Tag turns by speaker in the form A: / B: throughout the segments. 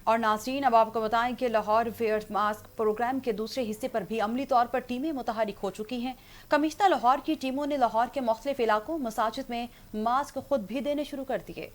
A: اور ناظرین اب آپ کو بتائیں کہ لاہور ویئر ماسک پروگرام کے دوسرے حصے پر بھی عملی طور پر ٹیمیں متحرک ہو چکی ہیں۔ کمشنر لاہور کی ٹیموں نے لاہور کے مختلف علاقوں مساجد میں ماسک خود بھی دینے شروع کر دیے۔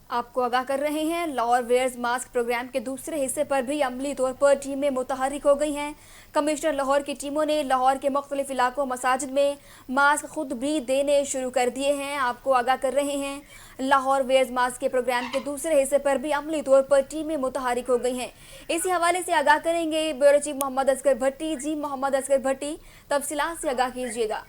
B: آپ کو آگاہ کر رہے ہیں لاہور ویئرز ماسک پروگرام کے دوسرے حصے پر بھی عملی طور پر ٹیمیں متحرک ہو گئی ہیں۔ کمشنر لاہور کی ٹیموں نے لاہور کے مختلف علاقوں مساجد میں ماسک خود بھی دینے شروع کر دیے ہیں۔ آپ کو آگاہ کر رہے ہیں لاہور ویئرز ماسک کے پروگرام کے دوسرے حصے پر بھی عملی طور پر ٹیمیں متحرک ہو گئی ہیں۔ اسی حوالے سے آگاہ کریں گے بیورو چیف محمد اصغر بھٹی۔ جی محمد اصغر بھٹی، تفصیلات سے آگاہ کیجیے گا۔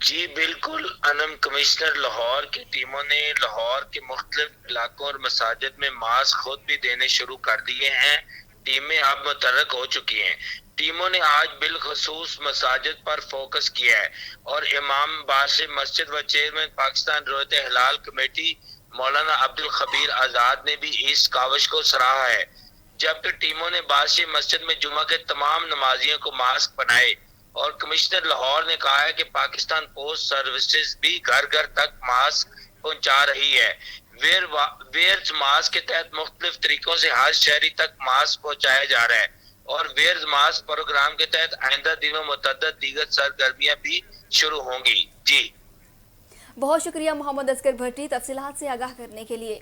C: جی بالکل انم، کمشنر لاہور کی ٹیموں نے لاہور کے مختلف علاقوں اور مساجد میں ماسک خود بھی دینے شروع کر دیے ہیں۔ ٹیمیں اب متحرک ہو چکی ہیں۔ ٹیموں نے آج بالخصوص مساجد پر فوکس کیا ہے اور امام بارش مسجد و چیئرمین پاکستان رویت ہلال کمیٹی مولانا عبدالخبیر آزاد نے بھی اس کاوش کو سراہا ہے، جبکہ ٹیموں نے بارش مسجد میں جمعہ کے تمام نمازیوں کو ماسک پہنائے۔ اور کمشنر لاہور نے کہا ہے کہ پاکستان پوسٹ سروسز بھی گھر گھر تک ماسک پہنچا رہی ہے۔ ویئرز ماسک کے تحت مختلف طریقوں سے ہر شہری تک ماسک پہنچایا جا رہا ہے اور ویئرز ماسک پروگرام کے تحت آئندہ دنوں متعدد دیگر سرگرمیاں بھی شروع ہوں گی۔ جی
B: بہت شکریہ محمد اصغر بھٹی، تفصیلات سے آگاہ کرنے کے لیے۔